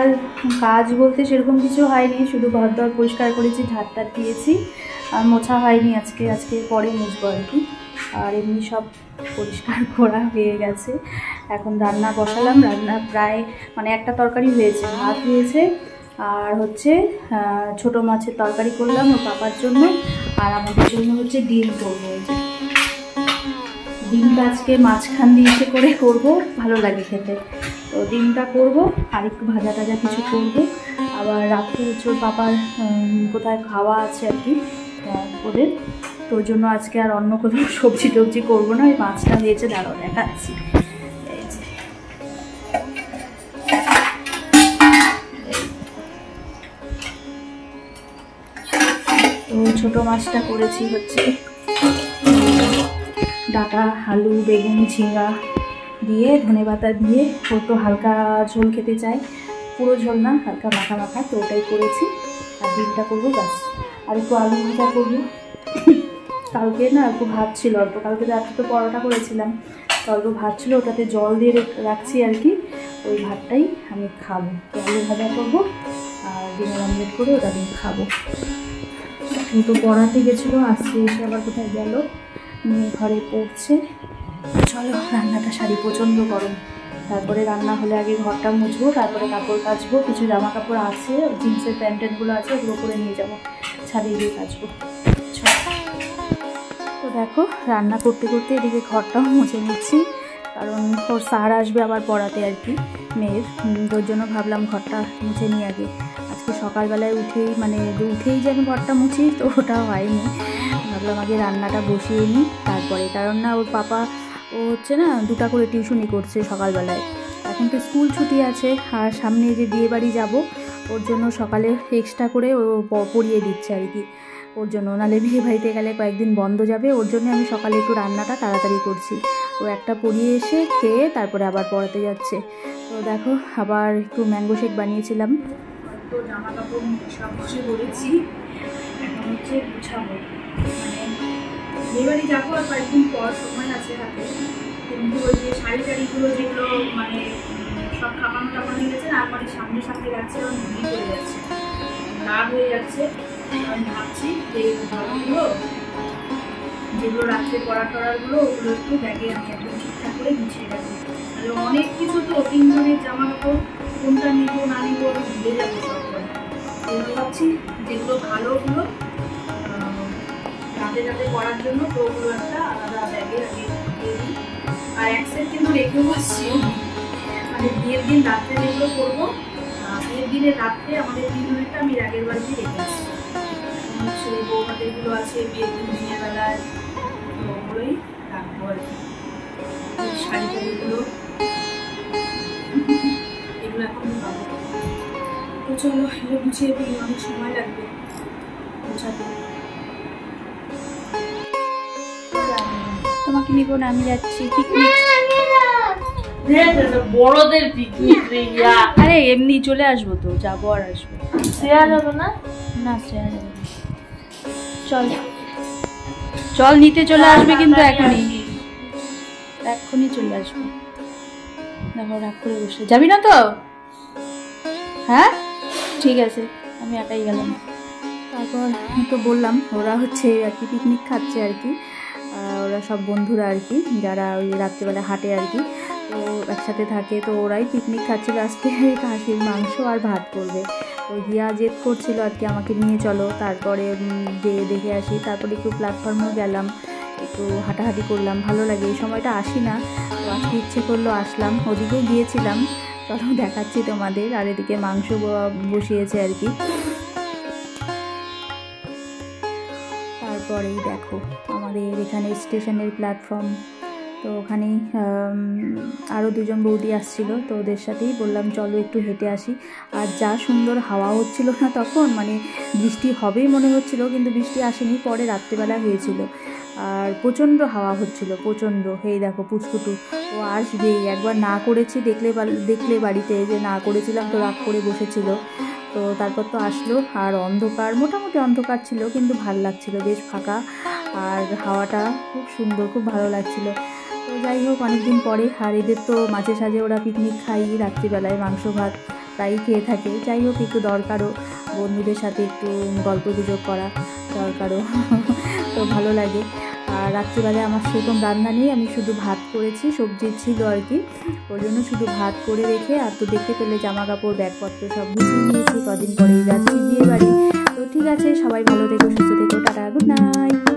সকাল কাজ বলতে সেরকম কিছু হয়নি, শুধু ঘর দর পরিষ্কার করেছি, ঝাড়টার দিয়েছি, আর মোছা হয়নি আজকে পরে মুছবো আর কি। আর এমনি সব পরিষ্কার করা হয়ে গেছে। এখন রান্না বসালাম, রান্না প্রায় মানে একটা তরকারি হয়েছে, ভাত হয়েছে আর হচ্ছে ছোটো মাছের তরকারি করলাম ওর পাপার জন্য, আর আমাদের জন্য হচ্ছে ডিম করবো। ডিমটা আজকে মাঝখান দিয়ে করে করবো, ভালো লাগে খেতে, তো ডিমটা করবো আর একটু ভাজা টাজা কিছু করবো। আবার রাত্রে হচ্ছে ওর পাপার কোথায় খাওয়া আছে আর কি ওদের, তো ওর জন্য আজকে আর অন্য কোথাও সবজি টবজি করবো না, ওই মাছটা হয়েছে, দাঁড়াও দেখাচ্ছি। তো ছোটো মাছটা করেছি হচ্ছে ডাঁটা, আলু, বেগুন, ঝিঙা দিয়ে ধনেপাতা দিয়ে, একটু হালকা ঝোল খেতে চাই, পুরো ঝোল না, হালকা মাখা মাখা, তো ওটাই করেছি। আর ডিমটা করবো ব্যাস, আর একটু আলু ভাজা করবো। কালকে না একটু ভাত ছিল অল্প, কালকে রাত্রে তো পরোটা করেছিলাম, তো অল্প ভাত ছিল, ওটাতে জল দিয়ে রাখছি আর কি, ওই ভাতটাই আমি খাবো। তো আলু ভাজা করবো আর ডিমের অমলেট করে ওটা দিয়ে খাবো। কিন্তু পড়াতে গেছিলো, আজকে এসে আবার কোথায় গেল, মেয়ে ঘরে পড়ছে। চলো রান্নাটা সারি, প্রচণ্ড গরম, তারপরে রান্না হলে আগে ঘরটা মুছবো, তারপরে কাপড় কাচবো, কিছু জামা কাপড় আছে, জিন্সের প্যান্টেনগুলো আছে, ওগুলো করে নিয়ে যাবো, ছাদে গিয়ে কাচবো। তো দেখো রান্না করতে করতে এদিকে ঘরটাও মুছে নিচ্ছি, কারণ ওর স্যার আসবে আবার পড়াতে আর কি মেয়ের, ওর জন্য ভাবলাম ঘরটা মুছে নিই আগে। আজকে সকালবেলায় উঠেই যে আমি ঘরটা মুছি, তো ওটা হয়নি, ভাবলাম আগে রান্নাটা বসিয়ে নিই তারপরে, কারণ না ওর পাপা ও হচ্ছে না 2টা করে টিউশনি করছে সকালবেলায়, এখন তো স্কুল ছুটি আছে, আর সামনে যে বিয়ে বাড়ি যাবো, ওর জন্য সকালে এক্সট্রা করে ও পড়িয়ে দিচ্ছে আর কি, ওর জন্য, নাহলে বিয়ে বাড়িতে গেলে কয়েকদিন বন্ধ যাবে, ওর জন্য আমি সকালে একটু রান্নাটা তাড়াতাড়ি করছি। ও একটা পড়িয়ে এসে খেয়ে তারপরে আবার পড়াতে যাচ্ছে। তো দেখো আবার একটু ম্যাঙ্গো শেক বানিয়েছিলাম, তো জামা কাপড় সব কিছু করেছি, এখন হচ্ছে গুছাবো, মানে বিয়ে বাড়ি যাবো আর কয়েকদিন পর, সময় আছে হাতে, কিন্তু ওই যে শাড়ি টাড়িগুলো যেগুলো মানে সব খাপানো টাপানো হয়ে গেছে, আর মানে সামনে সামনে রাখছে, এবং ভিড় হয়ে যাচ্ছে, লাভ হয়ে যাচ্ছে। আমি ভাবছি যে ঘরগুলো যেগুলো রাত্রে পড়া টড়ারগুলো, ওগুলো একটু ব্যাগে আমি একদম ঠিকঠাক করে গুছিয়ে রাখি, তাহলে অনেক কিছু তো 3 জনের জামা কাপড়, কোনটা নিব না নিব আমি ভুলে যাবো সব। এগুলো ভাবছি যেগুলো ভালোগুলো রাতে রাতে পড়ার জন্য, তো ওগুলো একটা আলাদা ব্যাগে আগে দিয়ে দিই, আর এক সেট কিন্তু রেখেও আসছি, মানে বিয়ের দিন রাত্রে যেগুলো করবো, বিয়ের দিনের রাত্রে আমাদের 3 জনেরটা আমি আগের বাড়িতে রেখে আসছি, হচ্ছে বৌমাদেরগুলো আছে বিয়ের দিন দিনের বেলায়, তো ওগুলোই রাখবো আর কি। শাড়ি টাড়িগুলো এগুলো এখন পাবো, তো চলো এগুলো গুছিয়ে দিই, অনেক সময় লাগবে গুছাতে। তোমাকে নিব না, আমি যাচ্ছি পিকনিক, বড়দের পিকনিক রে। আরে এমনি চলে আসবো, তো যাবো আর আসবো, শেয়ার হবে না, না শেয়ার হবে, চল চল নিতে চলে আসবে, কিন্তু এখনই চলে আসবো। দেখো রাগ করে বসে যাবি না তো, হ্যাঁ ঠিক আছে, আমি একাই গেলাম। তারপর তো বললাম ওরা হচ্ছে আর কি পিকনিক খাচ্ছে আর কি, ওরা সব বন্ধুরা আর কি, যারা ওই রাত্রিবেলা হাঁটে আর কি, তো একসাথে থাকে, তো ওরাই পিকনিক খাচ্ছিল আজকে, খাসির মাংস আর ভাত করবে। তো হিয়া জেদ করছিল আর কি আমাকে নিয়ে চলো, তারপরে যেয়ে দেখে আসি, তারপরে একটু প্ল্যাটফর্মেও গেলাম, একটু হাঁটাহাঁটি করলাম, ভালো লাগে, এই সময়টা আসি না, তো আজকে ইচ্ছে করলো আসলাম, ওদিকেও গিয়েছিলাম, চলো দেখাচ্ছি তোমাদের। আর এদিকে মাংস বসিয়েছে আর কি, তারপরেই দেখো আমাদের এখানে স্টেশনের প্ল্যাটফর্ম, তো ওখানেই আরও 2 জন বৌদি আসছিলো, তো ওদের সাথেই বললাম চলো একটু হেঁটে আসি। আর যা সুন্দর হাওয়া হচ্ছিল না তখন, মানে বৃষ্টি হবেই মনে হচ্ছিল, কিন্তু বৃষ্টি আসেনি, পরে রাত্রিবেলা হয়েছিল, আর প্রচণ্ড হাওয়া হচ্ছিল, প্রচণ্ড। এই দেখো পুচকুটু, ও আসবেই, একবার না করেছি দেখলে বাড়িতে যে না করেছিলাম, তো রাগ করে বসেছিল, তো তারপর তো আসলো, আর অন্ধকার, মোটামুটি অন্ধকার ছিল, কিন্তু ভালো লাগছিল, বেশ ফাঁকা, আর হাওয়াটা খুব সুন্দর, খুব ভালো লাগছিল। তো যাই হোক অনেকদিন পরে, আর এদের তো মাঝে সাঝে ওরা পিকনিক খাই রাত্রিবেলায়, মাংস ভাত প্রায়ই খেয়ে থাকে। যাই হোক, একটু দরকারও, বন্ধুদের সাথে একটু গল্প গুজব করা দরকারও তো ভালো লাগে। আর রাত্রিবেলায় আমার সেরকম রান্না নেই, আমি শুধু ভাত করেছি, সবজি ছিল আর কি, ওই জন্য শুধু ভাত করে রেখে, আর তো দেখতে পেলে জামা কাপড় ব্যাগপত্র সব গুছিয়ে নিয়েছি, কদিন পরেই যাচ্ছি বিয়ে বাড়ি। তো ঠিক আছে, সবাই ভালো থেকো, সুস্থ থেকো, টাটা, গুড নাইট।